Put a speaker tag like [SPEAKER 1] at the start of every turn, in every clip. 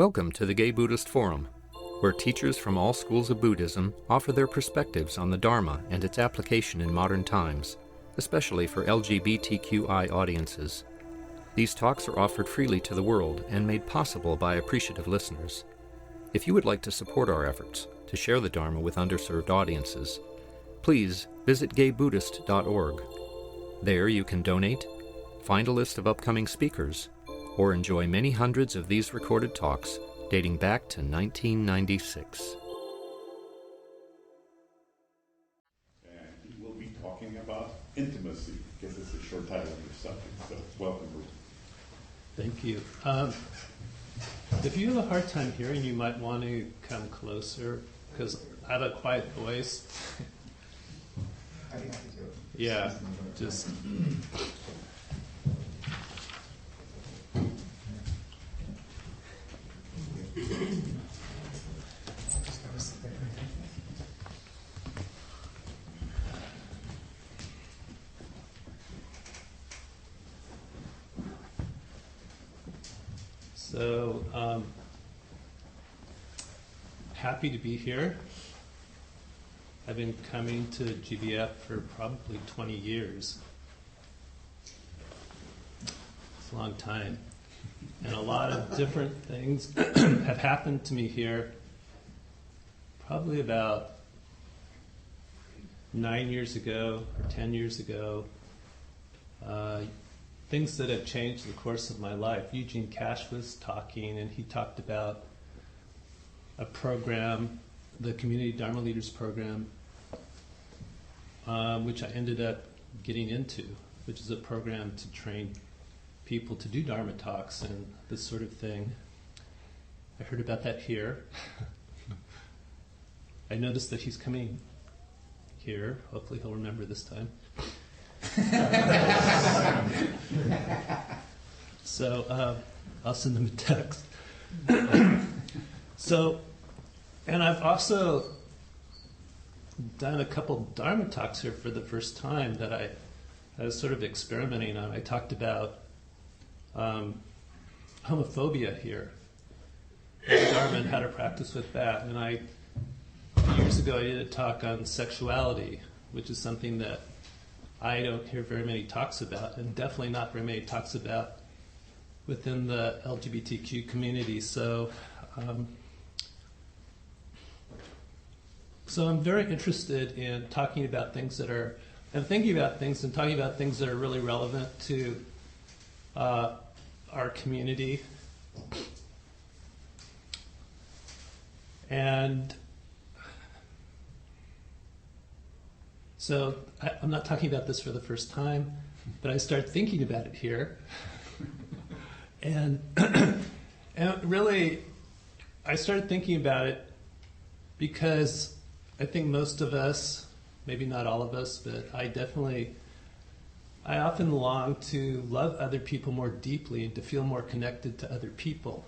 [SPEAKER 1] Welcome to the Gay Buddhist Forum, where teachers from all schools of Buddhism offer their perspectives on the Dharma and its application in modern times, especially for LGBTQI audiences. These talks are offered freely to the world and made possible by appreciative listeners. If you would like to support our efforts to share the Dharma with underserved audiences, please visit gaybuddhist.org. There you can donate, find a list of upcoming speakers, or enjoy many hundreds of these recorded talks dating back to 1996.
[SPEAKER 2] And we'll be talking about intimacy, because it's a short title of your subject. So welcome, Bruce.
[SPEAKER 3] Thank you. If you have a hard time hearing, you might want to come closer, because I have a quiet voice. Yeah, just... So, happy to be here. I've been coming to GBF for probably 20 years. It's a long time. And a lot of different things have happened to me here probably about 9 years ago or 10 years ago. Things that have changed the course of my life. Eugene Cash was talking, and he talked about a program, the Community Dharma Leaders Program, which I ended up getting into, which is a program to train people to do Dharma talks and this sort of thing. I heard about that here. I noticed that he's coming here. Hopefully he'll remember this time. So I'll send them a text. And I've also done a couple Dharma talks here for the first time that I was sort of experimenting on. I talked about homophobia here, Dharma and how to practice with that. And years ago I did a talk on sexuality, which is something that I don't hear very many talks about, and definitely not very many talks about within the LGBTQ community. So I'm very interested in talking about things that are, and thinking about things and talking about things that are really relevant to our community. And so I'm not talking about this for the first time, but I started thinking about it here. And really, I started thinking about it because I think most of us, maybe not all of us, but I often long to love other people more deeply and to feel more connected to other people.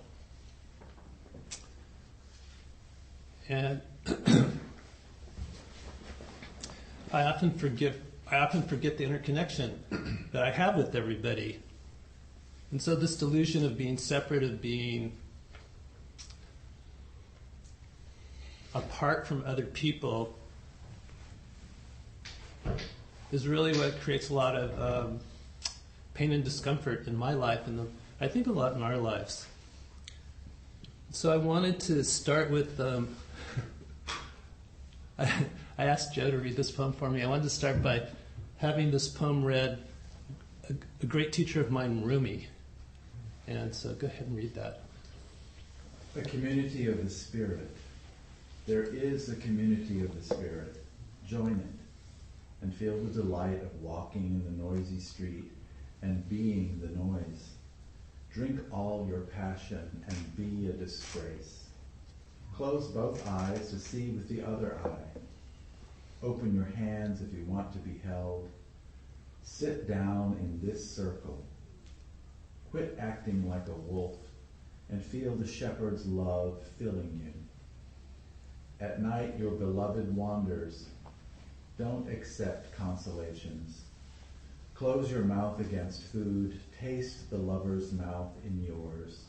[SPEAKER 3] And I often forget the interconnection that I have with everybody. And so this delusion of being separate, of being apart from other people, is really what creates a lot of pain and discomfort in my life, and I think a lot in our lives. So I wanted to start with, I asked Joe to read this poem for me. I wanted to start by having this poem read, a great teacher of mine, Rumi. And so go ahead and read that.
[SPEAKER 4] A community of the Spirit. There is a community of the Spirit. Join it and feel the delight of walking in the noisy street and being the noise. Drink all your passion and be a disgrace. Close both eyes to see with the other eye. Open your hands if you want to be held. Sit down in this circle. Quit acting like a wolf and feel the shepherd's love filling you. At night your beloved wanders. Don't accept consolations. Close your mouth against food. Taste the lover's mouth in yours.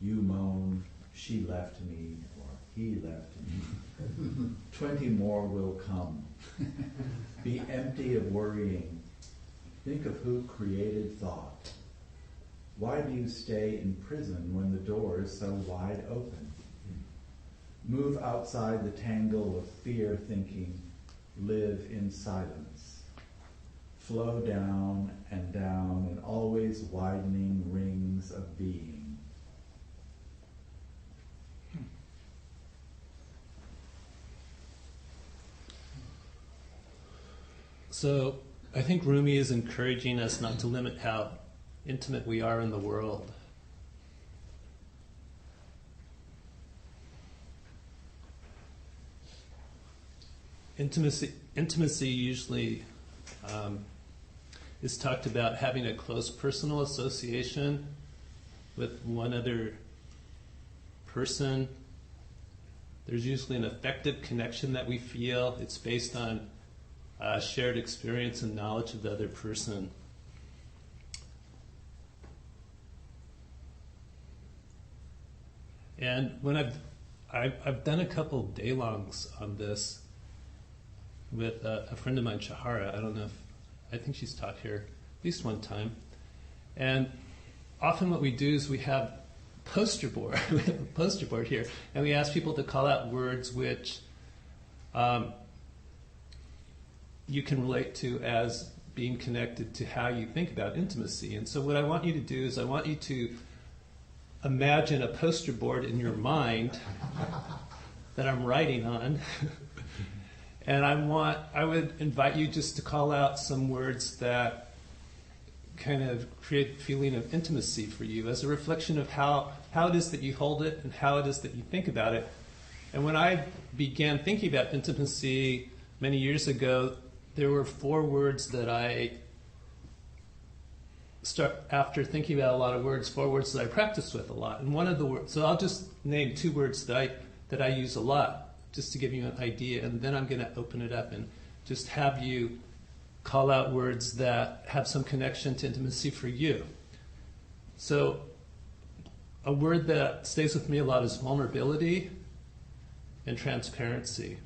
[SPEAKER 4] You moan, she left me, or he left me. 20 more will come. Be empty of worrying. Think of who created thought. Why do you stay in prison when the door is so wide open? Move outside the tangle of fear thinking. Live in silence. Flow down in always widening rings of being.
[SPEAKER 3] So I think Rumi is encouraging us not to limit how intimate we are in the world. Intimacy usually is talked about having a close personal association with one other person. There's usually an affective connection that we feel. It's based on shared experience and knowledge of the other person. And when I've done a couple day-longs on this with a friend of mine, Shahara. I think she's taught here at least one time. And often what we do is we have a poster board here, and we ask people to call out words which you can relate to as being connected to how you think about intimacy. And so what I want you to do is I want you to imagine a poster board in your mind that I'm writing on. And I would invite you just to call out some words that kind of create a feeling of intimacy for you as a reflection of how it is that you hold it and how it is that you think about it. And when I began thinking about intimacy many years ago, there were 4 words that after thinking about a lot of words, 4 words that I practiced with a lot. And one of the words, so I'll just name 2 words that I use a lot, just to give you an idea, and then I'm going to open it up and just have you call out words that have some connection to intimacy for you. So a word that stays with me a lot is vulnerability and transparency.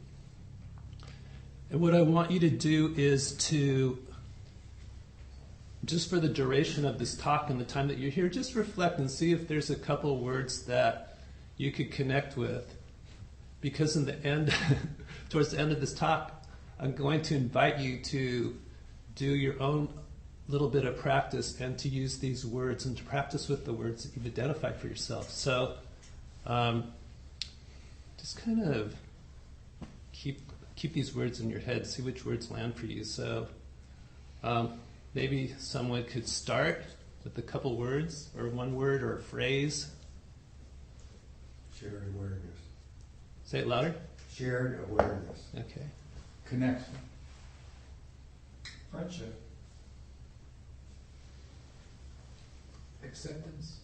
[SPEAKER 3] And what I want you to do is to, just for the duration of this talk and the time that you're here, just reflect and see if there's a couple words that you could connect with. Because in the end, towards the end of this talk, I'm going to invite you to do your own little bit of practice and to use these words and to practice with the words that you've identified for yourself. So just kind of keep these words in your head, see which words land for you. So maybe someone could start with a couple words, or one word, or a phrase.
[SPEAKER 5] Shared awareness.
[SPEAKER 3] Say it louder.
[SPEAKER 5] Shared awareness.
[SPEAKER 3] Okay.
[SPEAKER 6] Connection.
[SPEAKER 5] Friendship.
[SPEAKER 6] Acceptance.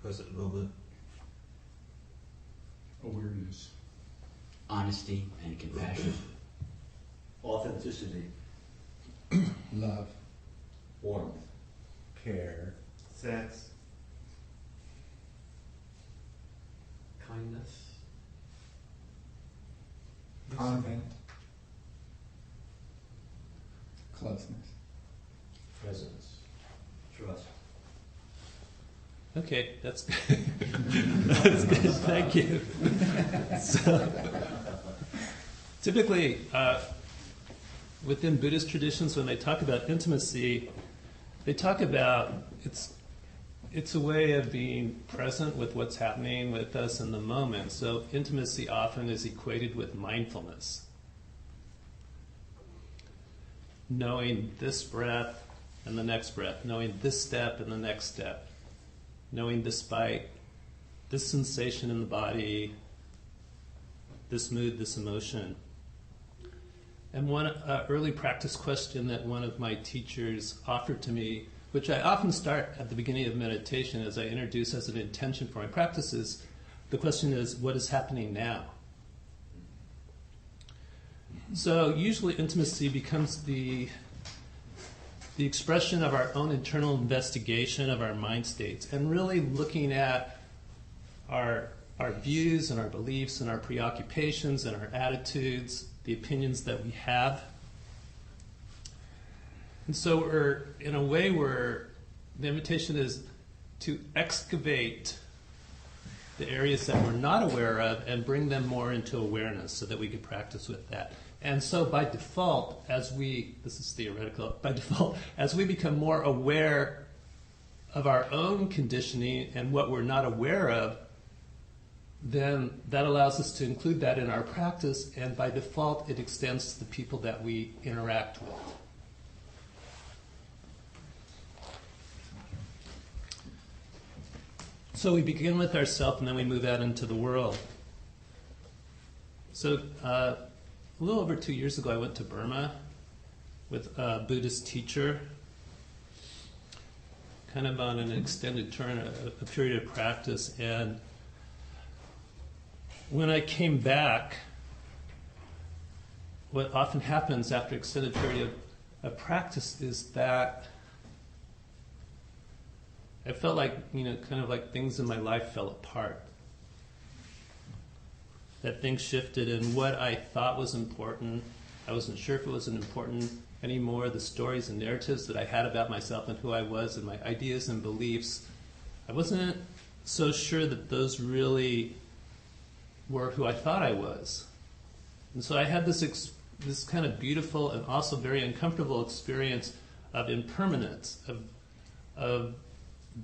[SPEAKER 5] Present moment.
[SPEAKER 6] Awareness.
[SPEAKER 7] Honesty and compassion.
[SPEAKER 5] Authenticity.
[SPEAKER 6] Love.
[SPEAKER 5] Warmth.
[SPEAKER 4] Care.
[SPEAKER 5] Sex.
[SPEAKER 7] Kindness.
[SPEAKER 6] Convent. Closeness.
[SPEAKER 5] Presence. Trust.
[SPEAKER 3] Okay, that's good. That's good. Thank you. So, typically, within Buddhist traditions, when they talk about intimacy, they talk about it's a way of being present with what's happening with us in the moment. So intimacy often is equated with mindfulness. Knowing this breath and the next breath, knowing this step and the next step, knowing this bite, this sensation in the body, this mood, this emotion. And one early practice question that one of my teachers offered to me, which I often start at the beginning of meditation as I introduce as an intention for my practices, the question is, what is happening now? So usually intimacy becomes the expression of our own internal investigation of our mind states and really looking at our views and our beliefs and our preoccupations and our attitudes, the opinions that we have. And so the invitation is to excavate the areas that we're not aware of and bring them more into awareness so that we can practice with that. And so by default, this is theoretical, by default, as we become more aware of our own conditioning and what we're not aware of, then that allows us to include that in our practice, and by default it extends to the people that we interact with. So we begin with ourselves and then we move out into the world. So a little over 2 years ago I went to Burma with a Buddhist teacher, kind of on an extended turn, a period of practice. And when I came back, what often happens after extended period of practice is that I felt like, kind of like things in my life fell apart. That things shifted, and what I thought was important, I wasn't sure if it was important anymore. The stories and narratives that I had about myself and who I was and my ideas and beliefs, I wasn't so sure that those really were who I thought I was. And so I had this kind of beautiful and also very uncomfortable experience of impermanence, of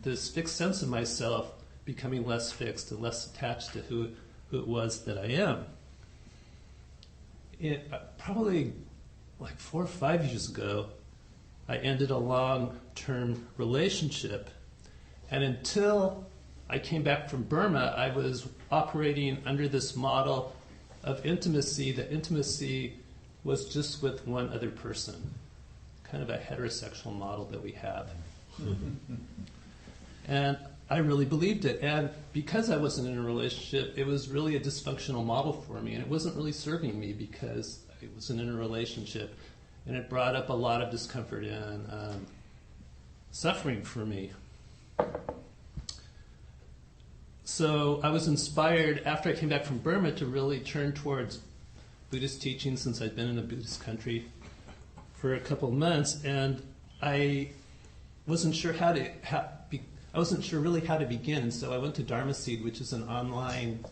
[SPEAKER 3] this fixed sense of myself becoming less fixed and less attached to who it was that I am. Probably like 4 or 5 years ago, I ended a long-term relationship, and until I came back from Burma, I was operating under this model of intimacy. That intimacy was just with one other person, kind of a heterosexual model that we have. And I really believed it. And because I wasn't in a relationship, it was really a dysfunctional model for me. And it wasn't really serving me because I wasn't in a relationship. And it brought up a lot of discomfort and suffering for me. So I was inspired after I came back from Burma to really turn towards Buddhist teaching, since I'd been in a Buddhist country for a couple of months. And I wasn't sure I wasn't sure really how to begin, and so I went to Dharma Seed, which is an online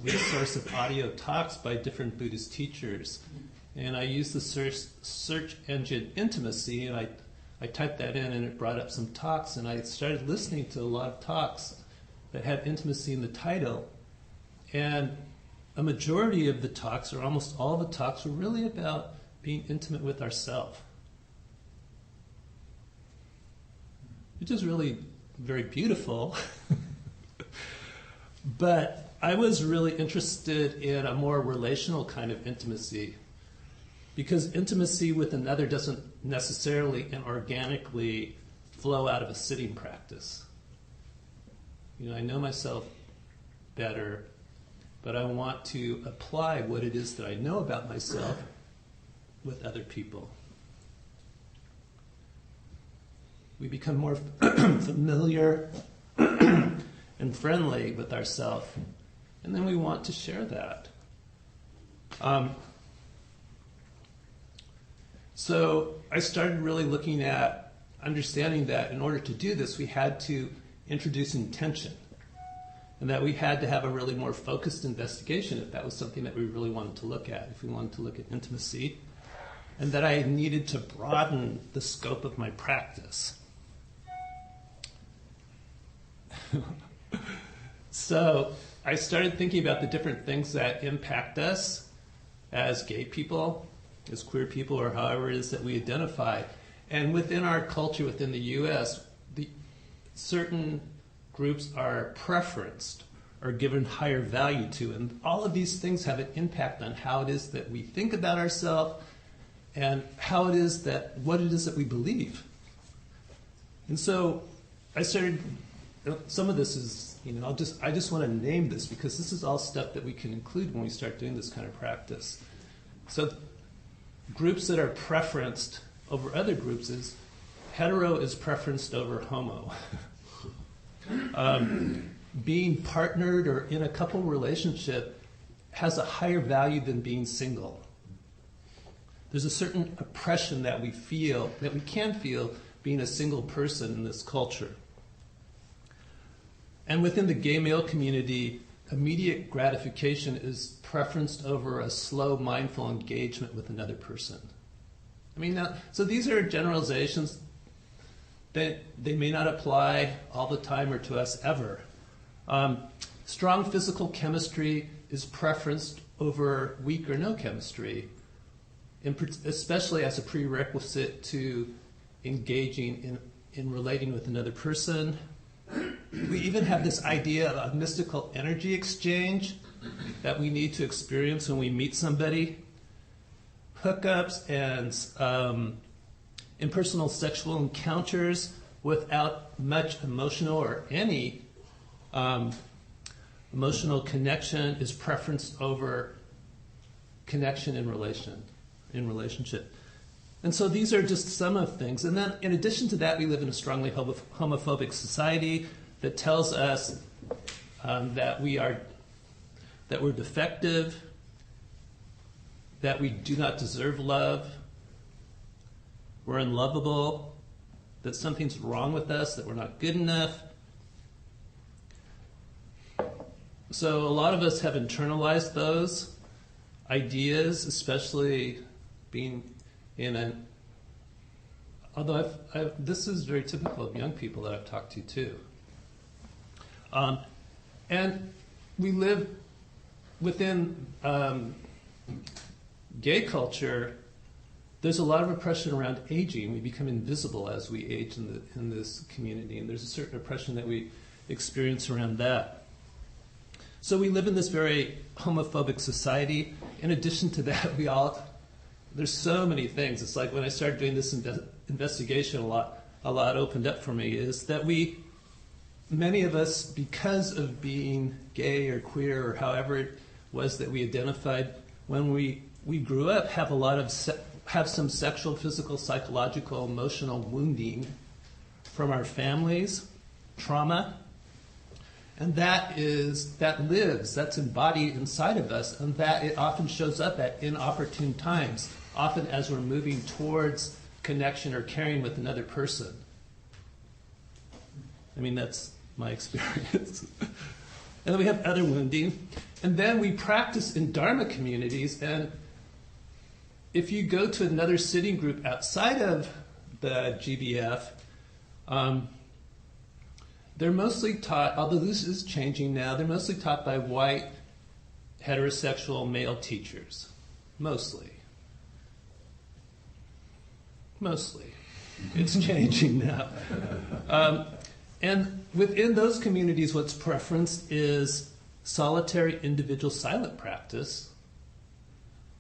[SPEAKER 3] resource of audio talks by different Buddhist teachers. And I used the search engine intimacy, and I typed that in, and it brought up some talks, and I started listening to a lot of talks that had intimacy in the title. And a majority of the talks, or almost all the talks, were really about being intimate with ourselves, which is really very beautiful. But I was really interested in a more relational kind of intimacy, because intimacy with another doesn't necessarily and organically flow out of a sitting practice. I know myself better, but I want to apply what it is that I know about myself with other people. We become more familiar and friendly with ourselves, and then we want to share that. So I started really looking at understanding that in order to do this, we had to introduce intention, and that we had to have a really more focused investigation if that was something that we really wanted to look at, if we wanted to look at intimacy, and that I needed to broaden the scope of my practice. So I started thinking about the different things that impact us as gay people, as queer people, or however it is that we identify. And within our culture, within the U.S., certain groups are preferenced or given higher value to. And all of these things have an impact on how it is that we think about ourselves and what it is that we believe. And so I started, some of this is, I just want to name this because this is all stuff that we can include when we start doing this kind of practice. So groups that are preferenced over other groups is hetero is preferenced over homo. being partnered or in a couple relationship has a higher value than being single. There's a certain oppression that we feel, that we can feel being a single person in this culture. And within the gay male community, immediate gratification is preferenced over a slow, mindful engagement with another person. I mean, now, so these are generalizations that they may not apply all the time or to us ever. Strong physical chemistry is preferenced over weak or no chemistry, especially as a prerequisite to engaging in relating with another person. We even have this idea of a mystical energy exchange that we need to experience when we meet somebody. Hookups and impersonal sexual encounters without much emotional or any emotional connection is preferenced over connection in relationship. And so these are just some of things. And then in addition to that, we live in a strongly homophobic society that tells us that we're defective, that we do not deserve love, we're unlovable, that something's wrong with us, that we're not good enough. So a lot of us have internalized those ideas, especially being in an, although this is very typical of young people that I've talked to too. And we live within gay culture. There's a lot of oppression around aging. We become invisible as we age in this community, and there's a certain oppression that we experience around that. So we live in this very homophobic society. In addition to that, there's so many things. It's like when I started doing this investigation, a lot opened up for me, is that many of us, because of being gay or queer or however it was that we identified, when we grew up, have some sexual, physical, psychological, emotional wounding from our families, trauma, and that's embodied inside of us, and that it often shows up at inopportune times, often as we're moving towards connection or caring with another person. I mean, that's my experience. And then we have other wounding. And then we practice in Dharma communities, and if you go to another sitting group outside of the GBF, they're mostly taught, although this is changing now, they're mostly taught by white, heterosexual male teachers. Mostly. It's changing now. And within those communities, what's preferenced is solitary individual silent practice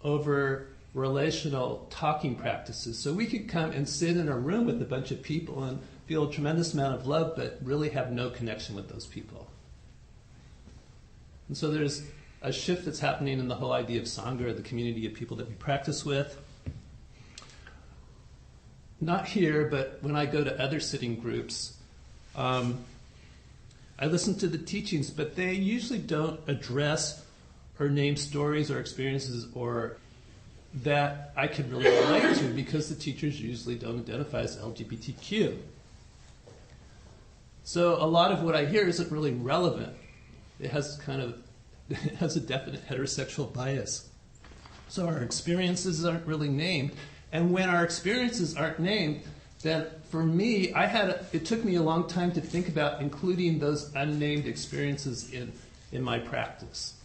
[SPEAKER 3] over relational talking practices. So we could come and sit in a room with a bunch of people and feel a tremendous amount of love, but really have no connection with those people. And so there's a shift that's happening in the whole idea of Sangha, the community of people that we practice with. Not here, but when I go to other sitting groups, I listen to the teachings, but they usually don't address or name stories or experiences or that I can really relate to, because the teachers usually don't identify as LGBTQ. So a lot of what I hear isn't really relevant. It has a definite heterosexual bias. So our experiences aren't really named. And when our experiences aren't named, then for me, it took me a long time to think about including those unnamed experiences in my practice.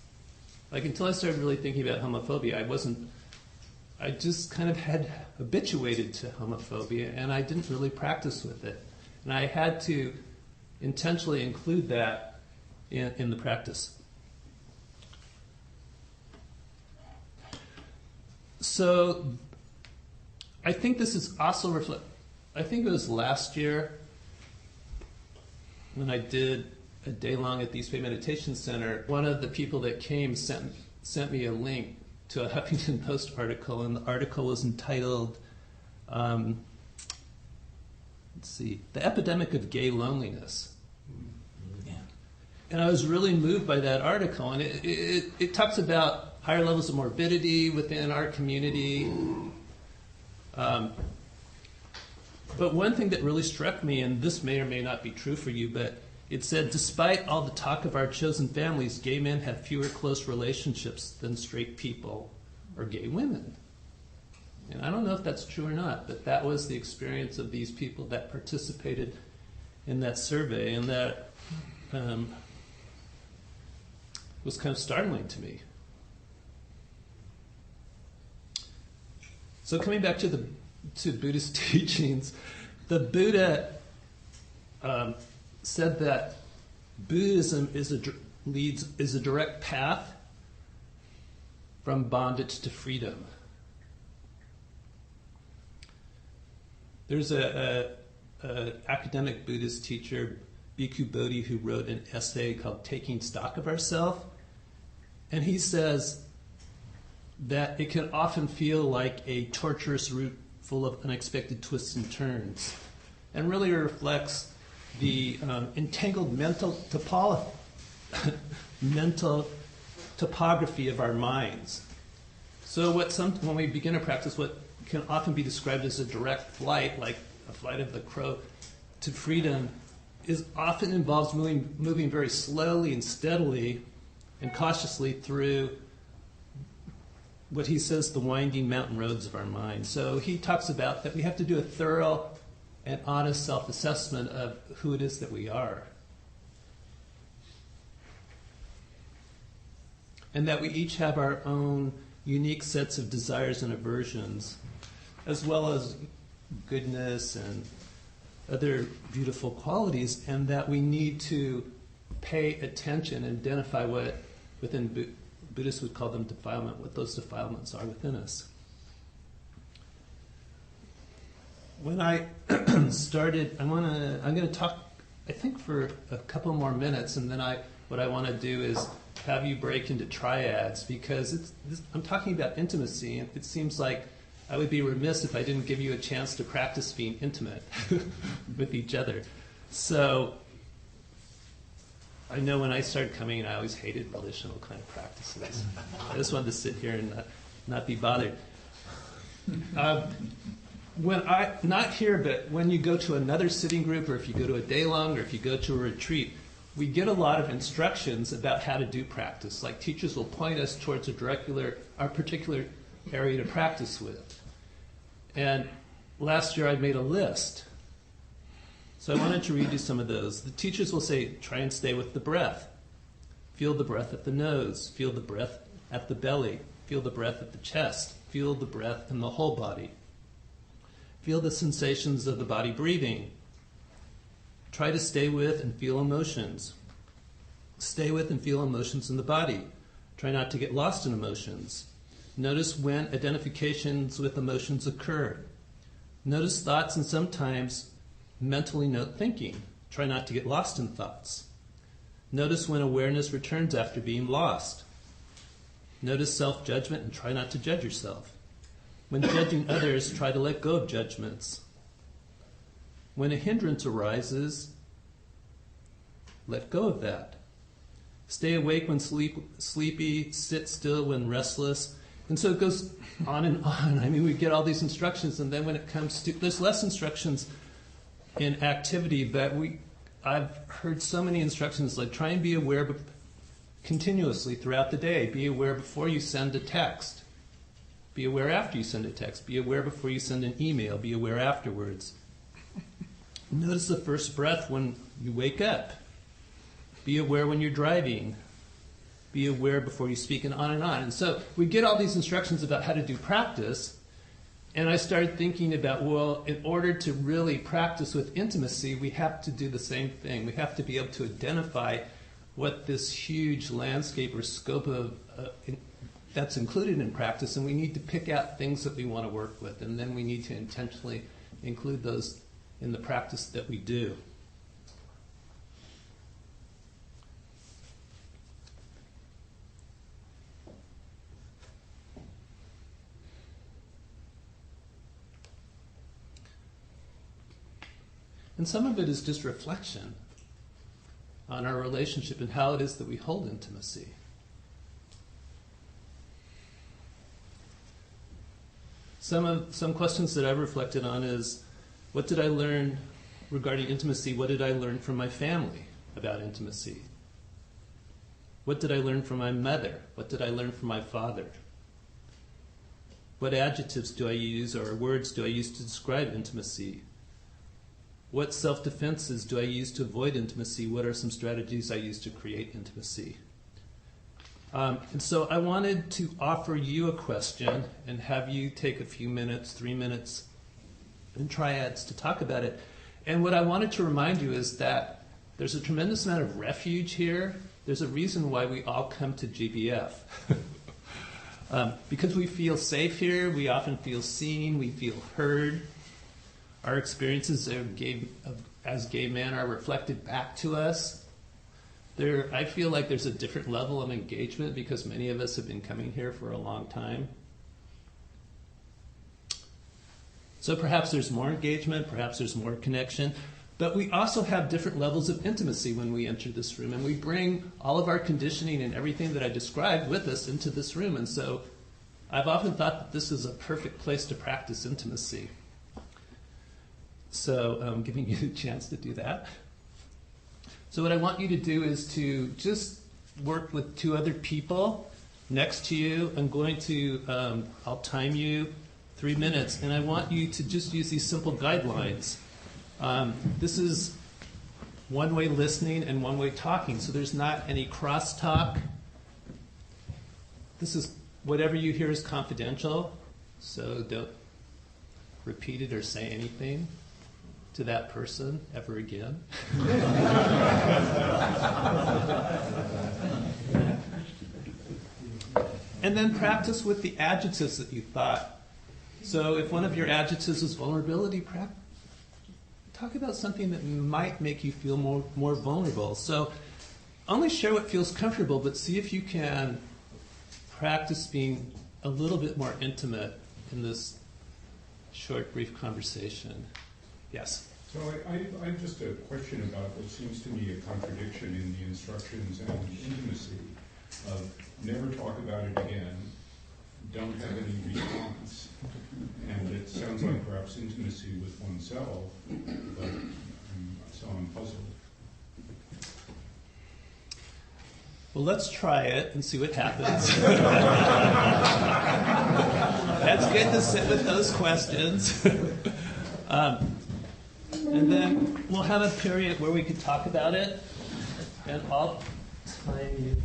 [SPEAKER 3] Like, until I started really thinking about homophobia, I just kind of had habituated to homophobia, and I didn't really practice with it. And I had to intentionally include that in the practice. So I think this is also I think it was last year when I did a day long at the East Bay Meditation Center. One of the people that came sent me a link to a Huffington Post article, and the article was entitled, The Epidemic of Gay Loneliness.
[SPEAKER 7] Yeah.
[SPEAKER 3] And I was really moved by that article. And it talks about higher levels of morbidity within our community. But one thing that really struck me, and this may or may not be true for you, but it said, despite all the talk of our chosen families, gay men have fewer close relationships than straight people or gay women. And I don't know if that's true or not, but that was the experience of these people that participated in that survey, and that was kind of startling to me. So coming back to Buddhist teachings, the Buddha said that Buddhism is a direct path from bondage to freedom. There's a academic Buddhist teacher, Bhikkhu Bodhi, who wrote an essay called Taking Stock of Ourself, and he says that it can often feel like a tortuous route full of unexpected twists and turns, and really reflects the entangled mental topography of our minds. So when we begin a practice, what can often be described as a direct flight, like a flight of the crow to freedom, often involves moving very slowly and steadily and cautiously through what he says the winding mountain roads of our mind. So he talks about that we have to do a thorough and honest self-assessment of who it is that we are. And that we each have our own unique sets of desires and aversions, as well as goodness and other beautiful qualities, and that we need to pay attention and identify what within Buddhists would call them defilement, what those defilements are within us. When I started, I'm going to talk, I think, for a couple more minutes, and then what I want to do is have you break into triads, because I'm talking about intimacy, and it seems like I would be remiss if I didn't give you a chance to practice being intimate with each other. So I know when I started coming, I always hated relational kind of practices. I just wanted to sit here and not be bothered. Not here, but when you go to another sitting group, or if you go to a day-long, or if you go to a retreat, we get a lot of instructions about how to do practice. Like teachers will point us towards our particular area to practice with. And last year I made a list. So I wanted to read you some of those. The teachers will say, try and stay with the breath. Feel the breath at the nose. Feel the breath at the belly. Feel the breath at the chest. Feel the breath in the whole body. Feel the sensations of the body breathing. Try to stay with and feel emotions. Stay with and feel emotions in the body. Try not to get lost in emotions. Notice when identifications with emotions occur. Notice thoughts, and sometimes mentally note thinking. Try not to get lost in thoughts. Notice when awareness returns after being lost. Notice self-judgment and try not to judge yourself. When judging others, try to let go of judgments. When a hindrance arises, let go of that. Stay awake when sleepy, sit still when restless. And so it goes on and on. I mean, we get all these instructions, and then when it comes to, there's less instructions in activity, but I've heard so many instructions like try and be aware continuously throughout the day. Be aware before you send a text. Be aware after you send a text. Be aware before you send an email. Be aware afterwards. Notice the first breath when you wake up. Be aware when you're driving. Be aware before you speak, and on and on. And so we get all these instructions about how to do practice, and I started thinking about, well, in order to really practice with intimacy, we have to do the same thing. We have to be able to identify what this huge landscape or scope of that's included in practice, and we need to pick out things that we want to work with, and then we need to intentionally include those in the practice that we do. And some of it is just reflection. on our relationship and how it is that we hold intimacy. Some questions that I've reflected on is, what did I learn regarding intimacy? What did I learn from my family about intimacy? What did I learn from my mother? What did I learn from my father? What adjectives do I use or words do I use to describe intimacy? What self-defenses do I use to avoid intimacy? What are some strategies I use to create intimacy? And so I wanted to offer you a question and have you take a few minutes, 3 minutes, in triads to talk about it. And what I wanted to remind you is that there's a tremendous amount of refuge here. There's a reason why we all come to GBF. Because we feel safe here, we often feel seen, we feel heard. Our experiences as gay men are reflected back to us. I feel like there's a different level of engagement because many of us have been coming here for a long time. So perhaps there's more engagement, perhaps there's more connection, but we also have different levels of intimacy when we enter this room, and we bring all of our conditioning and everything that I described with us into this room, and so I've often thought that this is a perfect place to practice intimacy. So I'm giving you a chance to do that. So what I want you to do is to just work with 2 other people next to you. I'm going to, I'll time you 3 minutes, and I want you to just use these simple guidelines. This is one-way listening and one-way talking, so there's not any cross-talk. This is, whatever you hear is confidential, so don't repeat it or say anything to that person ever again. And then practice with the adjectives that you thought. So if one of your adjectives is vulnerability, talk about something that might make you feel more vulnerable. So only share what feels comfortable, but see if you can practice being a little bit more intimate in this short, brief conversation. Yes?
[SPEAKER 8] So I have just a question about what seems to me a contradiction in the instructions and intimacy of never talk about it again, don't have any response, and it sounds like perhaps intimacy with oneself, but so I'm puzzled.
[SPEAKER 3] Well, let's try it and see what happens. That's good to sit with those questions. And then we'll have a period where we can talk about it, and I'll time you.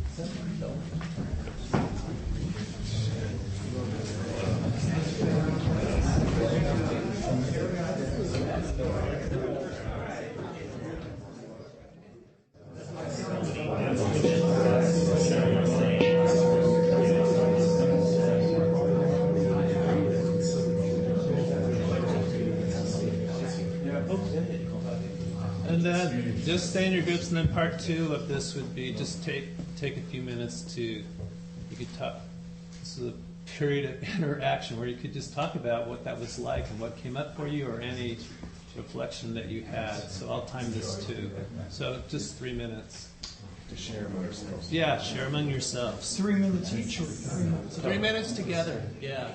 [SPEAKER 3] And then just stay in your groups, and then part 2 of this would be just take a few minutes to, you could talk, this is a period of interaction where you could just talk about what that was like and what came up for you or any reflection that you had. So I'll time this too. So just 3 minutes.
[SPEAKER 6] To share among ourselves.
[SPEAKER 3] Yeah, share among yourselves.
[SPEAKER 6] 3 minutes each or 3 minutes?
[SPEAKER 3] 3 minutes together, yeah.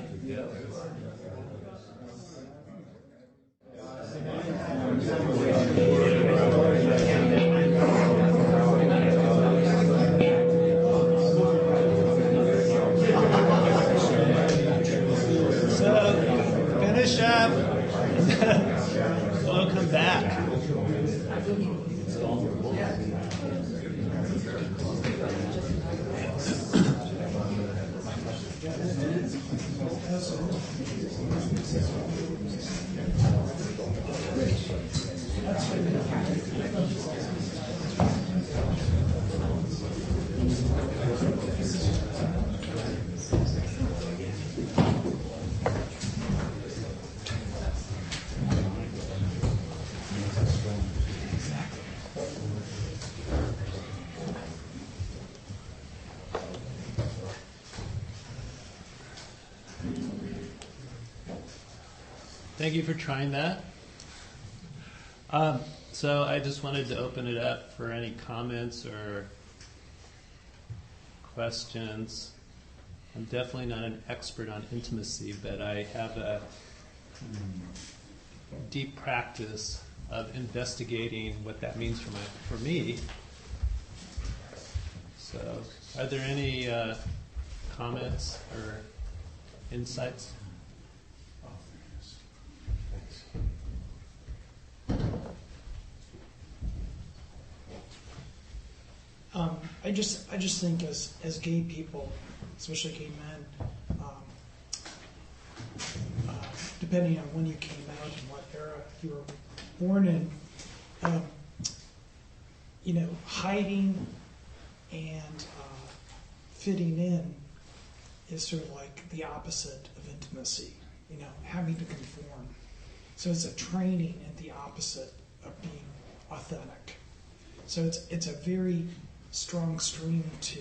[SPEAKER 3] So finish up, we'll come back. Thank you for trying that. So I just wanted to open it up for any comments or questions. I'm definitely not an expert on intimacy, but I have a deep practice of investigating what that means for me. So, are there any comments or insights?
[SPEAKER 9] I just think as gay people, especially gay men, depending on when you came out and what era you were born in, hiding and fitting in is sort of like the opposite of intimacy, having to conform. So it's a training in the opposite of being authentic. So it's a very strong stream to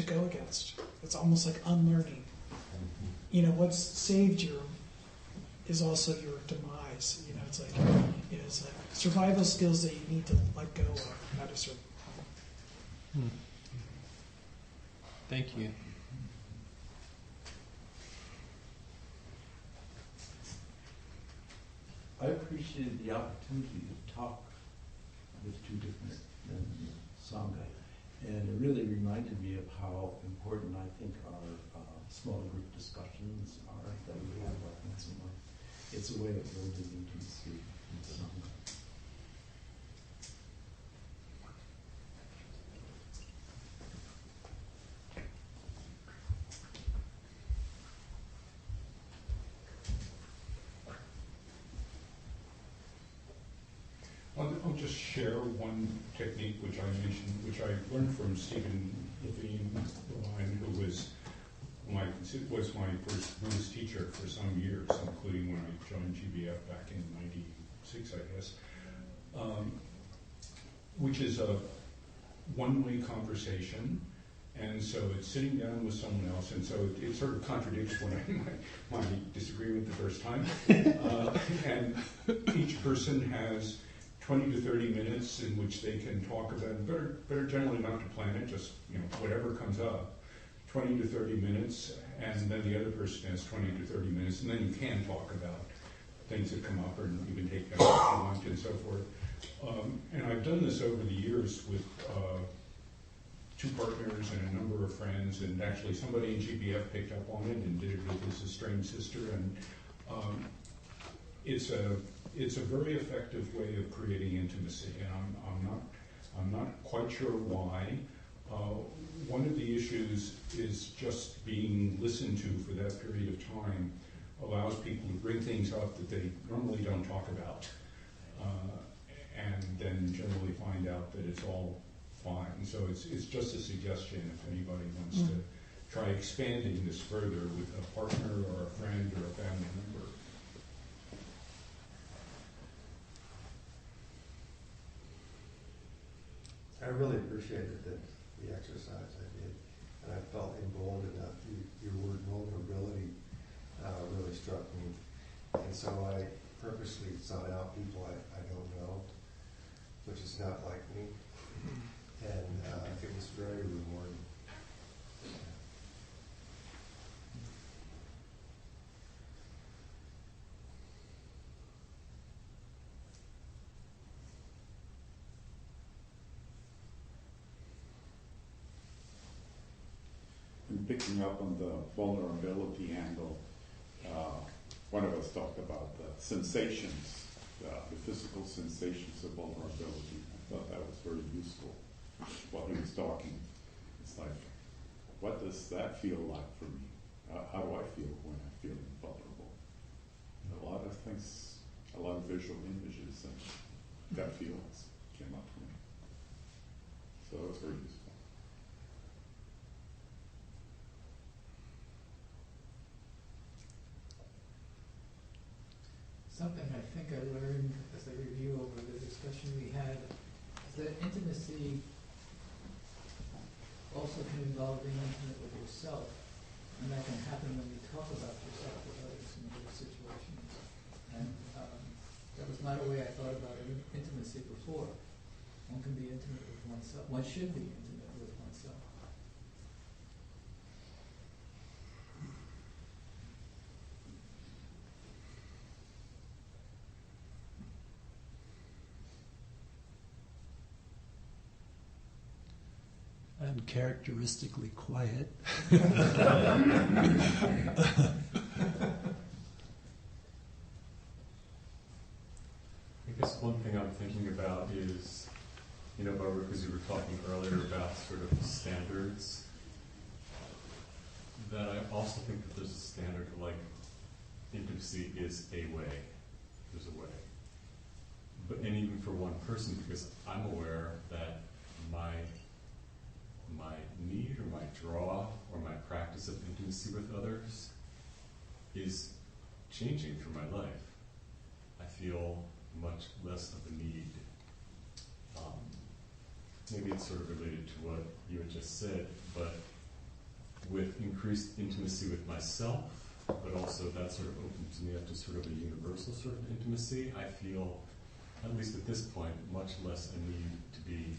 [SPEAKER 9] go against. It's almost like unlearning. What's saved you is also your demise. It's like survival skills that you need to let go of at a certain point.
[SPEAKER 3] Thank you.
[SPEAKER 4] I appreciated the opportunity to talk with two different Sangha, and it really reminded me of how important I think our small group discussions are that we have once a month. It's a way of building intimacy in Sangha.
[SPEAKER 8] I'll just share one technique which I mentioned, which I learned from Stephen Levine, who was my first Buddhist teacher for some years, including when I joined GBF back in '96, I guess, which is a one-way conversation. And so it's sitting down with someone else, and so it sort of contradicts when I might disagree with the first time. And each person has 20 to 30 minutes in which they can talk about, better generally not to plan it, just whatever comes up, 20 to 30 minutes, and then the other person has 20 to 30 minutes, and then you can talk about things that come up, or you can take them if you want, and so forth. And I've done this over the years with two partners and a number of friends, and actually somebody in GBF picked up on it and did it with his estranged sister, and it's a very effective way of creating intimacy, and I'm not quite sure why. One of the issues is just being listened to for that period of time allows people to bring things up that they normally don't talk about, and then generally find out that it's all fine. So it's just a suggestion if anybody wants to try expanding this further with a partner or a friend or a family member.
[SPEAKER 5] I really appreciated the exercise I did, and I felt emboldened enough. Your word vulnerability really struck me, and so I purposely sought out people I don't know, which is not like me, and it was very rewarding.
[SPEAKER 2] And picking up on the vulnerability angle, one of us talked about the sensations, the physical sensations of vulnerability. I thought that was very useful while he was talking. It's like, what does that feel like for me? How do I feel when I feel vulnerable? And a lot of things, a lot of visual images and gut feelings came up for me. So it was very useful.
[SPEAKER 10] Something I think I learned as I review over the discussion we had is that intimacy also can involve being intimate with yourself, and that can happen when you talk about yourself with others in other situations. And That was not a way I thought about intimacy before. One can be intimate with oneself. One should be intimate with oneself.
[SPEAKER 3] I'm characteristically quiet.
[SPEAKER 11] I guess one thing I'm thinking about is, Baruch, as you were talking earlier about sort of standards, that I also think that there's a standard like intimacy is a way. There's a way. And even for one person, because I'm aware that my need or my draw or my practice of intimacy with others is changing through my life. I feel much less of a need. Maybe it's sort of related to what you had just said, but with increased intimacy with myself, but also that sort of opens me up to sort of a universal sort of intimacy, I feel, at least at this point, much less a need to be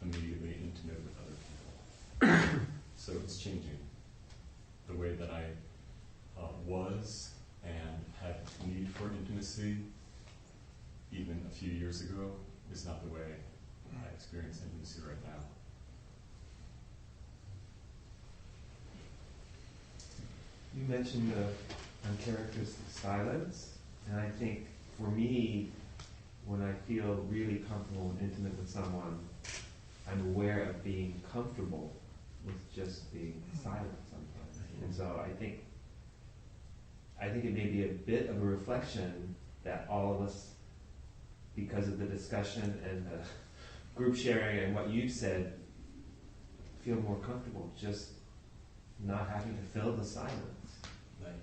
[SPEAKER 11] immediately intimate with other people. So it's changing. The way that I was and had need for intimacy even a few years ago is not the way I experience intimacy right now.
[SPEAKER 6] You mentioned the uncharacteristic silence, and I think for me, when I feel really comfortable and intimate with someone, I'm aware of being comfortable with just being silent sometimes. And so I think it may be a bit of a reflection that all of us, because of the discussion and the group sharing and what you've said, feel more comfortable just not having to fill the silence.
[SPEAKER 7] Right.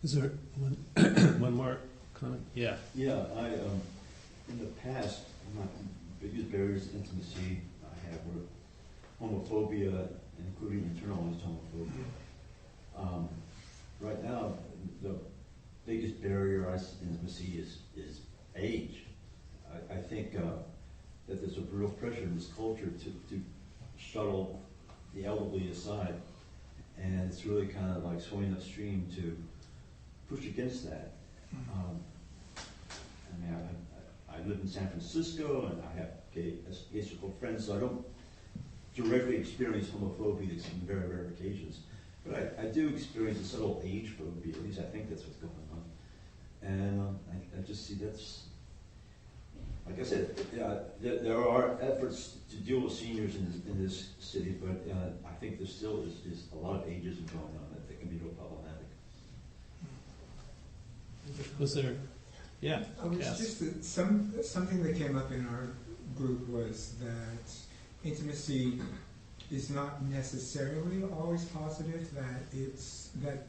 [SPEAKER 3] Is there one more comment? Yeah.
[SPEAKER 12] Yeah, in the past, my biggest barriers to intimacy I had were homophobia, including internalized homophobia. Right now, the biggest barrier I see to intimacy is age. I think that there's a real pressure in this culture to shuttle the elderly aside, and it's really kind of like swimming upstream to push against that. I live in San Francisco, and I have gay circle friends, so I don't directly experience homophobia except on very rare occasions. But I do experience a subtle age phobia, at least I think that's what's going on. And I just see that's, like I said, there are efforts to deal with seniors in this city, but I think there still is a lot of ageism going on that can be real problematic.
[SPEAKER 3] Was there? Yeah.
[SPEAKER 13] It's just that something that came up in our group was that intimacy is not necessarily always positive. That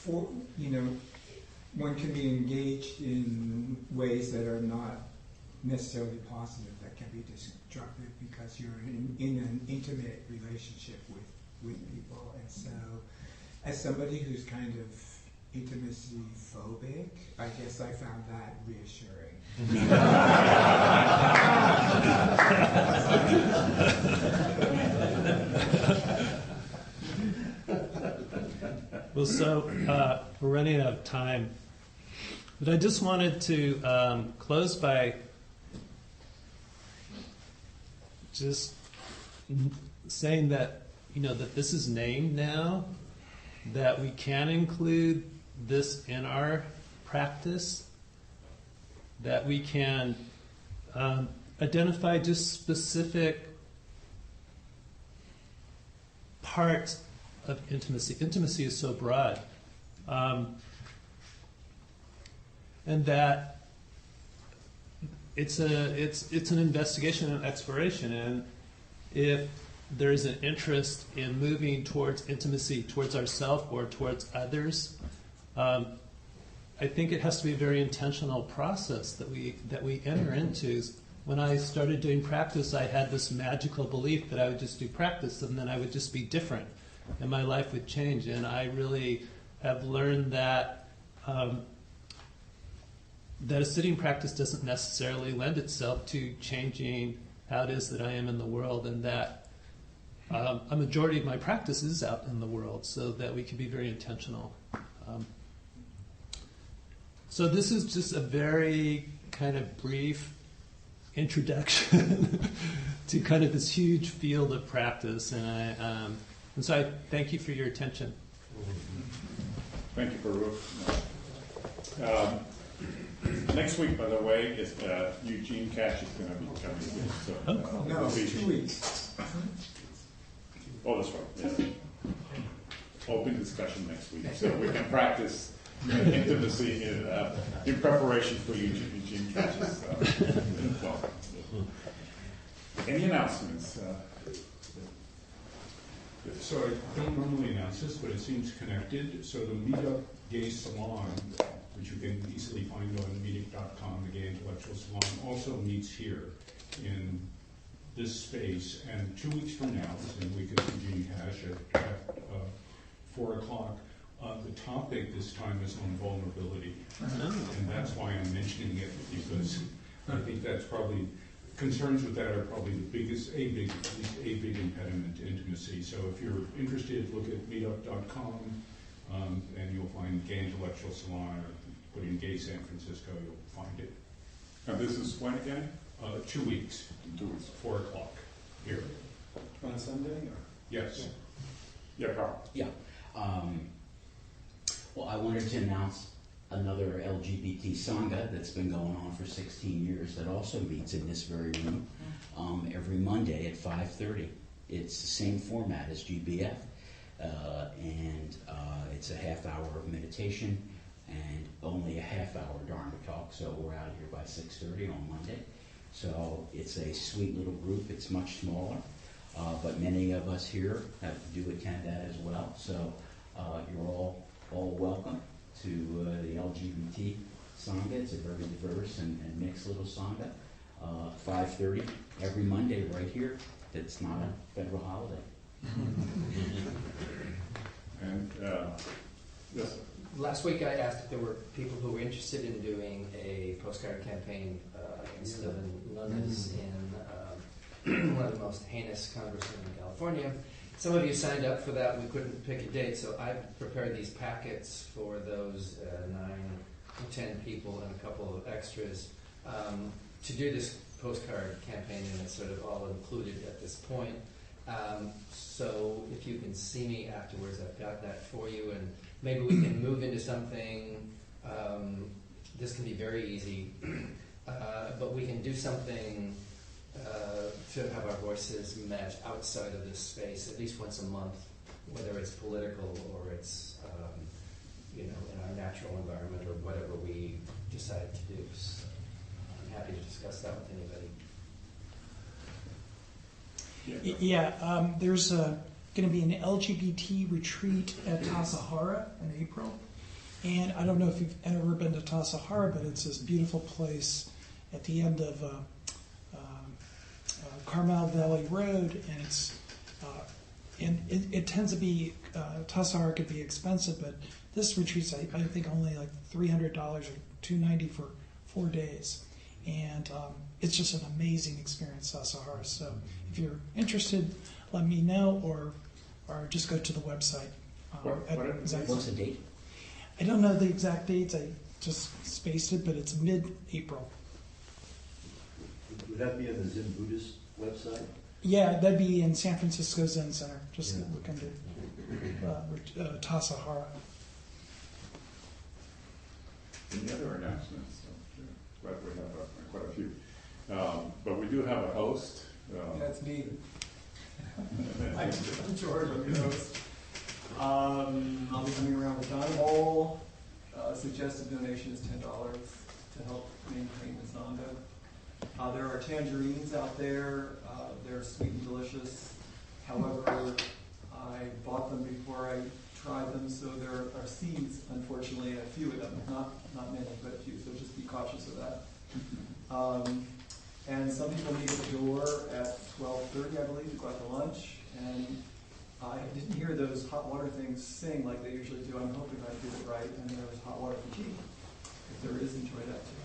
[SPEAKER 13] one can be engaged in ways that are not necessarily positive, that can be destructive because you're in an intimate relationship with people. And so, as somebody who's kind of intimacy phobic, I guess I found that reassuring.
[SPEAKER 3] Well, so we're running out of time, but I just wanted to close by just saying that that this is named now, that we can include this in our practice, that we can identify just specific parts of intimacy. Intimacy is so broad, and that it's an investigation and exploration. And if there is an interest in moving towards intimacy, towards ourselves or towards others, I think it has to be a very intentional process that we enter into. When I started doing practice, I had this magical belief that I would just do practice and then I would just be different and my life would change. And I really have learned that that a sitting practice doesn't necessarily lend itself to changing how it is that I am in the world, and that a majority of my practice is out in the world, so that we can be very intentional. So this is just a very kind of brief introduction to kind of this huge field of practice, and so I thank you for your attention.
[SPEAKER 2] Thank you, Baruch. Next week, by the way, is Eugene Cash is going to be coming here. So,
[SPEAKER 13] No, 2 weeks.
[SPEAKER 2] Oh, that's right. Yeah. Open discussion next week, so we can practice intimacy in preparation for Eugene Cash's welcome. Any announcements?
[SPEAKER 8] So I don't normally announce this, but it seems connected. So the Meetup Gay Salon, which you can easily find on meetup.com, the Gay Intellectual Salon, also meets here in this space. And 2 weeks from now, the same week as Eugene Cash at 4 o'clock, the topic this time is on vulnerability. And that's why I'm mentioning it, because I think that's probably, concerns with that are probably the biggest, at least a big impediment to intimacy. So if you're interested, look at meetup.com, and you'll find Gay Intellectual Salon, or put in Gay San Francisco, you'll find it.
[SPEAKER 2] And this is when again?
[SPEAKER 8] 2 weeks.
[SPEAKER 2] 2 weeks.
[SPEAKER 8] 4 o'clock here.
[SPEAKER 2] On a Sunday? Or?
[SPEAKER 8] Yes.
[SPEAKER 2] Yeah, Carl.
[SPEAKER 7] Yeah. Well, I wanted to announce another LGBT Sangha that's been going on for 16 years that also meets in this very room every Monday at 5:30. It's the same format as GBF, and it's a half hour of meditation and only a half hour Dharma talk, so we're out of here by 6:30 on Monday. So it's a sweet little group. It's much smaller, but many of us here do attend that as well. So you're all welcome to the LGBT Sangha. It's a very diverse and mixed little Sangha. 5:30 every Monday right here. It's not a federal holiday.
[SPEAKER 2] And yes.
[SPEAKER 14] Last week I asked if there were people who were interested in doing a postcard campaign against Stephen Lundes in one of the most heinous congressmen in California. Some of you signed up for that. We couldn't pick a date, so I prepared these packets for those 9 or 10 people and a couple of extras to do this postcard campaign, and it's sort of all included at this point. So if you can see me afterwards, I've got that for you, and maybe we can move into something. This can be very easy, but we can do something to have our voices match outside of this space at least once a month, whether it's political or it's in our natural environment or whatever we decide to do. So I'm happy to discuss that with anybody.
[SPEAKER 9] Yeah, there's going to be an LGBT retreat at Tassajara in April. And I don't know if you've ever been to Tassajara, but it's this beautiful place at the end of Carmel Valley Road. And it's it tends to be, Tassajara could be expensive, but this retreat's, I think, only like $300 or $290 for 4 days. And it's just an amazing experience, Tassajara. So if you're interested, let me know, or just go to the website.
[SPEAKER 7] What's the date?
[SPEAKER 9] I don't know the exact dates. I just spaced it, but it's mid-April.
[SPEAKER 12] Would that be on the Zen Buddhist website?
[SPEAKER 9] Yeah, that'd be in San Francisco Zen Center. Just look under Tassajara.
[SPEAKER 2] Any other announcements? Glad we have quite a few. But we do have a host.
[SPEAKER 15] That's me. I'm George, I'm your host. I'll be coming around with Donna Bowl. Suggested donation is $10 to help maintain the Sangha. There are tangerines out there. They're sweet and delicious. However, I bought them before I tried them, so there are seeds, unfortunately, a few of them. Not many, but a few, so just be cautious of that. And some people meet at the door at 12:30, I believe, to go out to lunch. And I didn't hear those hot water things sing like they usually do. I'm hoping I did it right, and there was hot water for tea. If there is, enjoy that too.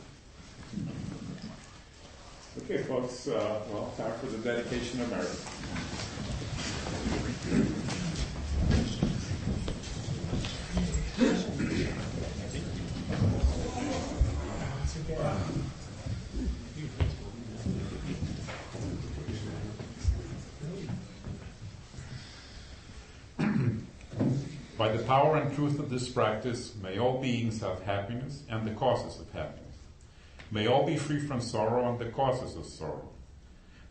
[SPEAKER 2] Okay, folks, well, time for the dedication of merit. By the power and truth of this practice, may all beings have happiness and the causes of happiness. May all be free from sorrow and the causes of sorrow.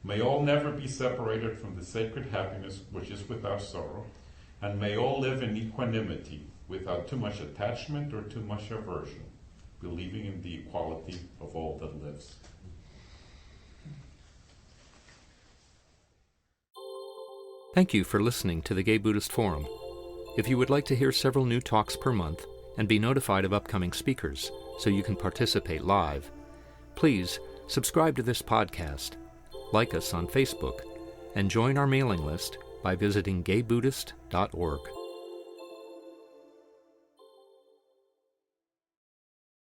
[SPEAKER 2] May all never be separated from the sacred happiness which is without sorrow, and may all live in equanimity, without too much attachment or too much aversion, believing in the equality of all that lives.
[SPEAKER 1] Thank you for listening to the Gay Buddhist Forum. If you would like to hear several new talks per month and be notified of upcoming speakers so you can participate live, please subscribe to this podcast, like us on Facebook, and join our mailing list by visiting gaybuddhist.org.